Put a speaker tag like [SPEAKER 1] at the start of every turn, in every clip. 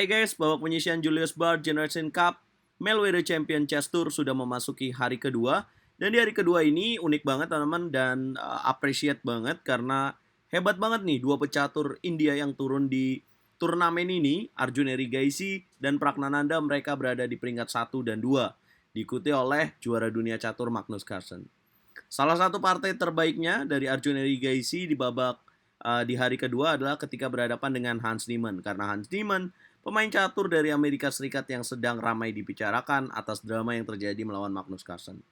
[SPEAKER 1] Hai guys, babak penyisihan Julius Bard Generation Cup Melwere Champion Chess Tour sudah memasuki hari kedua. Dan di hari kedua ini unik banget teman-teman dan appreciate banget karena hebat banget nih dua pecatur India yang turun di turnamen ini. Arjun Erigaisi dan Pragnananda, mereka berada di peringkat 1 dan 2, diikuti oleh juara dunia catur Magnus Carlsen. Salah satu partai terbaiknya dari Arjun Erigaisi di babak di hari kedua adalah ketika berhadapan dengan Hans Niemann, karena Hans Niemann pemain catur dari Amerika Serikat yang sedang ramai dibicarakan atas drama yang terjadi melawan Magnus Carlsen.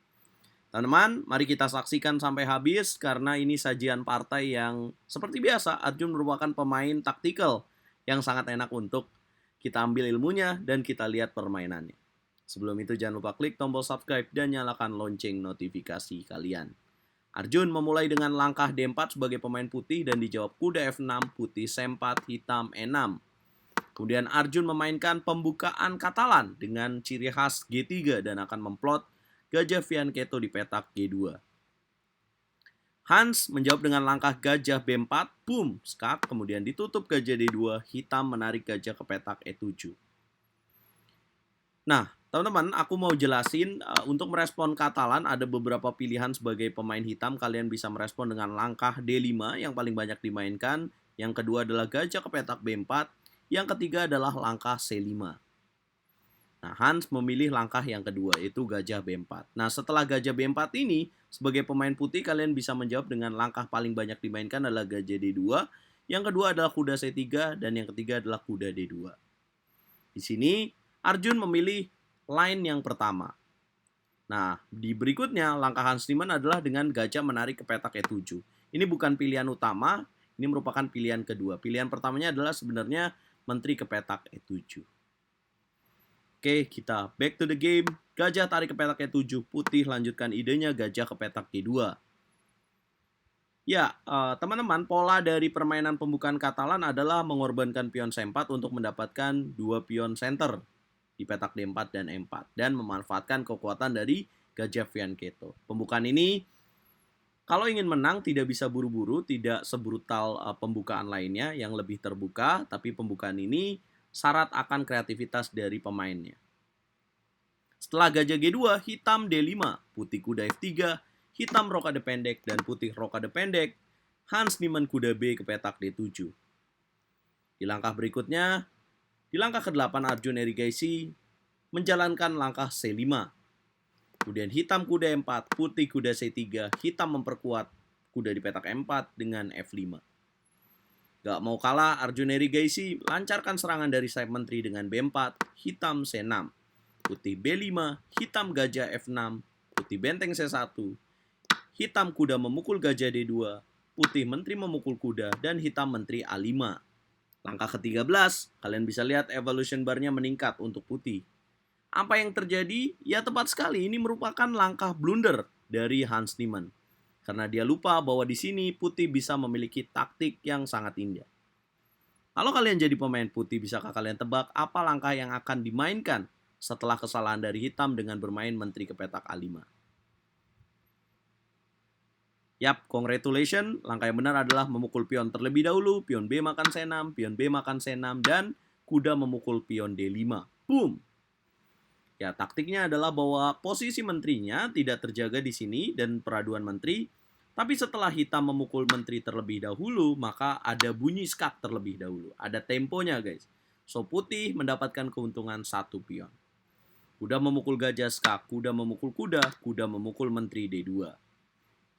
[SPEAKER 1] Teman-teman, mari kita saksikan sampai habis karena ini sajian partai yang seperti biasa Arjun merupakan pemain taktikal yang sangat enak untuk kita ambil ilmunya dan kita lihat permainannya. Sebelum itu jangan lupa klik tombol subscribe dan nyalakan lonceng notifikasi kalian. Arjun memulai dengan langkah D4 sebagai pemain putih dan dijawab kuda F6, putih C4, hitam E6. Kemudian Arjun memainkan pembukaan Katalan dengan ciri khas G3 dan akan memplot gajah Fianchetto di petak G2. Hans menjawab dengan langkah gajah B4, boom, skak, kemudian ditutup gajah D2, hitam menarik gajah ke petak E7. Nah, teman-teman, aku mau jelasin untuk merespon Katalan ada beberapa pilihan sebagai pemain hitam. Kalian bisa merespon dengan langkah D5 yang paling banyak dimainkan. Yang kedua adalah gajah ke petak B4. Yang ketiga adalah langkah C5. Nah, Hans memilih langkah yang kedua, yaitu gajah B4. Nah, setelah gajah B4 ini, sebagai pemain putih kalian bisa menjawab dengan langkah paling banyak dimainkan adalah gajah D2. Yang kedua adalah kuda C3 dan yang ketiga adalah kuda D2. Di sini Arjun memilih line yang pertama. Nah, di berikutnya langkah Hans Niemann adalah dengan gajah menarik ke petak E7. Ini bukan pilihan utama, ini merupakan pilihan kedua. Pilihan pertamanya adalah sebenarnya menteri ke petak E7. Oke, kita back to the game. Gajah tarik ke petak E7, putih lanjutkan idenya gajah ke petak G2. Ya, teman-teman, pola dari permainan pembukaan Katalan adalah mengorbankan pion C4 untuk mendapatkan dua pion center di petak D4 dan E4 dan memanfaatkan kekuatan dari gajah Fianchetto. Pembukaan ini kalau ingin menang tidak bisa buru-buru, tidak sebrutal pembukaan lainnya yang lebih terbuka, tapi pembukaan ini syarat akan kreativitas dari pemainnya. Setelah gajah G2, hitam D5, putih kuda F3, hitam rokade pendek dan putih rokade pendek, Hans Niemann kuda B ke petak D7. Di langkah berikutnya, di langkah ke-8 Arjun Erigaisi menjalankan langkah C5. Kemudian hitam kuda E4, putih kuda C3, hitam memperkuat kuda di petak E4 dengan F5. Gak mau kalah, Arjun Erigaisi lancarkan serangan dari sayap menteri dengan B4, hitam C6, putih B5, hitam gajah F6, putih benteng C1, hitam kuda memukul gajah D2, putih menteri memukul kuda, dan hitam menteri A5. Langkah ke-13, kalian bisa lihat evolution bar-nya meningkat untuk putih. Apa yang terjadi? Ya tepat sekali, ini merupakan langkah blunder dari Hans Niemann. Karena dia lupa bahwa di sini putih bisa memiliki taktik yang sangat indah. Kalau kalian jadi pemain putih, bisakah kalian tebak apa langkah yang akan dimainkan setelah kesalahan dari hitam dengan bermain menteri ke petak A5? Yap, congratulations. Langkah yang benar adalah memukul pion terlebih dahulu, pion B makan C6, pion B makan C6, dan kuda memukul pion D5. Boom! Ya, taktiknya adalah bahwa posisi menterinya tidak terjaga di sini dan peraduan menteri, tapi setelah hitam memukul menteri terlebih dahulu, maka ada bunyi skak terlebih dahulu. Ada temponya, guys. So, putih mendapatkan keuntungan 1 pion. Kuda memukul gajah skak, kuda memukul kuda, kuda memukul menteri D2.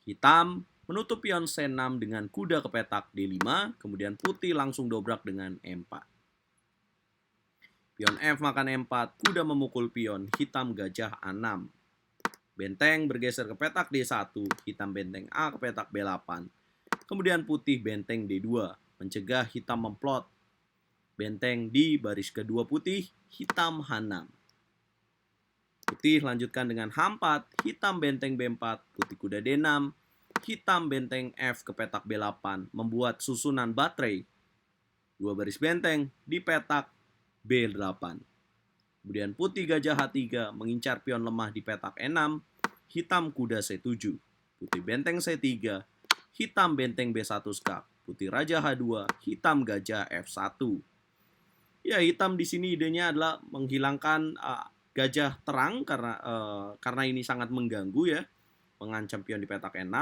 [SPEAKER 1] Hitam menutup pion C6 dengan kuda ke petak D5, kemudian putih langsung dobrak dengan E4. Pion F makan E4, kuda memukul pion, hitam gajah A6. Benteng bergeser ke petak D1, hitam benteng A ke petak B8. Kemudian putih benteng D2, mencegah hitam memplot. Benteng di baris kedua putih, hitam H6. Putih lanjutkan dengan H4, hitam benteng B4, putih kuda D6, hitam benteng F ke petak B8, membuat susunan baterai. Dua baris benteng di petak B8. Kemudian putih gajah H3 mengincar pion lemah di petak E6, hitam kuda C7, putih benteng C3, hitam benteng B1 skak, putih raja H2, hitam gajah F1. Ya, hitam di sini idenya adalah menghilangkan gajah terang karena ini sangat mengganggu ya, mengancam pion di petak E6.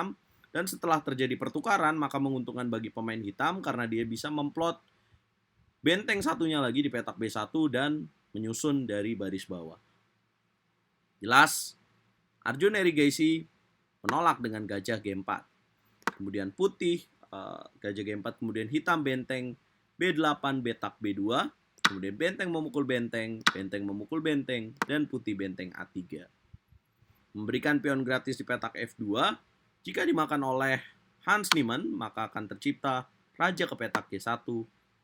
[SPEAKER 1] Dan setelah terjadi pertukaran, maka menguntungkan bagi pemain hitam karena dia bisa memplot benteng satunya lagi di petak B1 dan menyusun dari baris bawah. Jelas, Arjun Erigaisi menolak dengan gajah G4. Kemudian putih, gajah G4, kemudian hitam benteng B8, betak B2, kemudian benteng memukul benteng, benteng memukul benteng, dan putih benteng A3. Memberikan pion gratis di petak F2, jika dimakan oleh Hans Niemann, maka akan tercipta raja ke petak G1,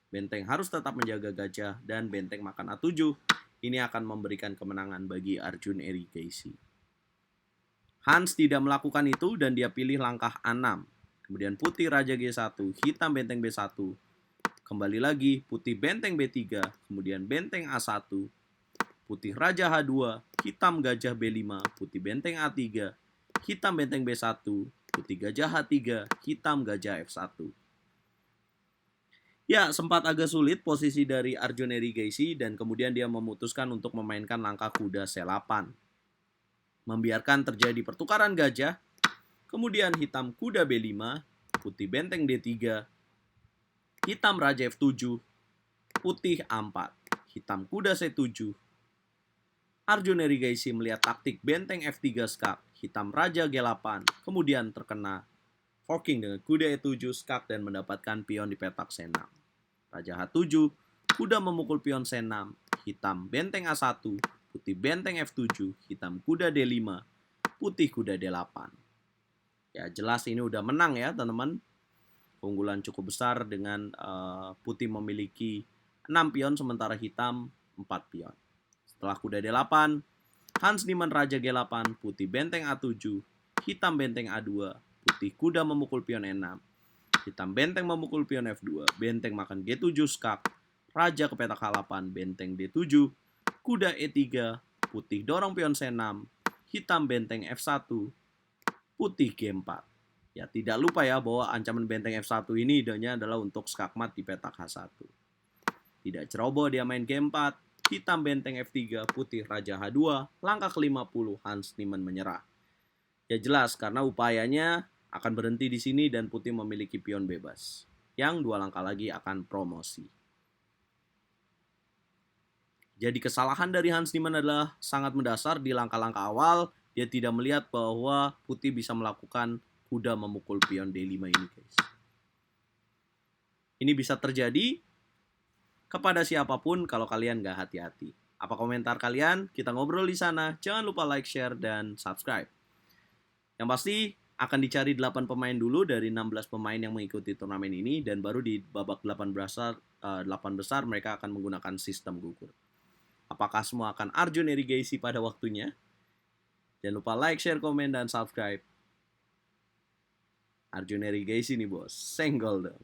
[SPEAKER 1] benteng harus tetap menjaga gajah, dan benteng makan A7. Ini akan memberikan kemenangan bagi Arjun Erigaisi. Hans tidak melakukan itu dan dia pilih langkah A6. Kemudian putih raja G1, hitam benteng B1. Kembali lagi putih benteng B3, kemudian benteng A1, putih raja H2, hitam gajah B5, putih benteng A3, hitam benteng B1, putih gajah H3, hitam gajah F1. Ya, sempat agak sulit posisi dari Arjun Erigaisi dan kemudian dia memutuskan untuk memainkan langkah kuda C8. Membiarkan terjadi pertukaran gajah, kemudian hitam kuda B5, putih benteng D3, hitam raja F7, putih A4, hitam kuda C7. Arjun Erigaisi melihat taktik benteng F3 skak, hitam raja G8, kemudian terkena forking dengan kuda E7 skak dan mendapatkan pion di petak C6. Raja H7, kuda memukul pion C6, hitam benteng A1, putih benteng F7, hitam kuda D5, putih kuda D8. Ya, jelas ini udah menang ya teman-teman. Keunggulan cukup besar dengan putih memiliki 6 pion sementara hitam 4 pion. Setelah kuda D8, Hans Niemann raja G8, putih benteng A7, hitam benteng A2, putih kuda memukul pion E6, hitam benteng memukul pion F2, benteng makan G7 skak, raja ke petak H8, benteng D7, kuda E3, putih dorong pion C6, hitam benteng F1, putih G4. Ya, tidak lupa ya bahwa ancaman benteng F1 ini idenya adalah untuk skakmat di petak H1. Tidak ceroboh dia main G4, hitam benteng F3, putih raja H2, langkah ke-50 Hans Niemann menyerah. Ya jelas karena upayanya akan berhenti di sini dan putih memiliki pion bebas. Yang 2 langkah lagi akan promosi. Jadi kesalahan dari Hans Niemann adalah sangat mendasar di langkah-langkah awal. Dia tidak melihat bahwa putih bisa melakukan kuda memukul pion D5 ini, guys. Ini bisa terjadi kepada siapapun kalau kalian gak hati-hati. Apa komentar kalian? Kita ngobrol di sana. Jangan lupa like, share, dan subscribe. Yang pasti akan dicari 8 pemain dulu dari 16 pemain yang mengikuti turnamen ini dan baru di babak 8 besar mereka akan menggunakan sistem gugur. Apakah semua akan Arjun Erigaisi pada waktunya? Jangan lupa like, share, komen, dan subscribe. Arjun Erigaisi nih bos, senggol dong.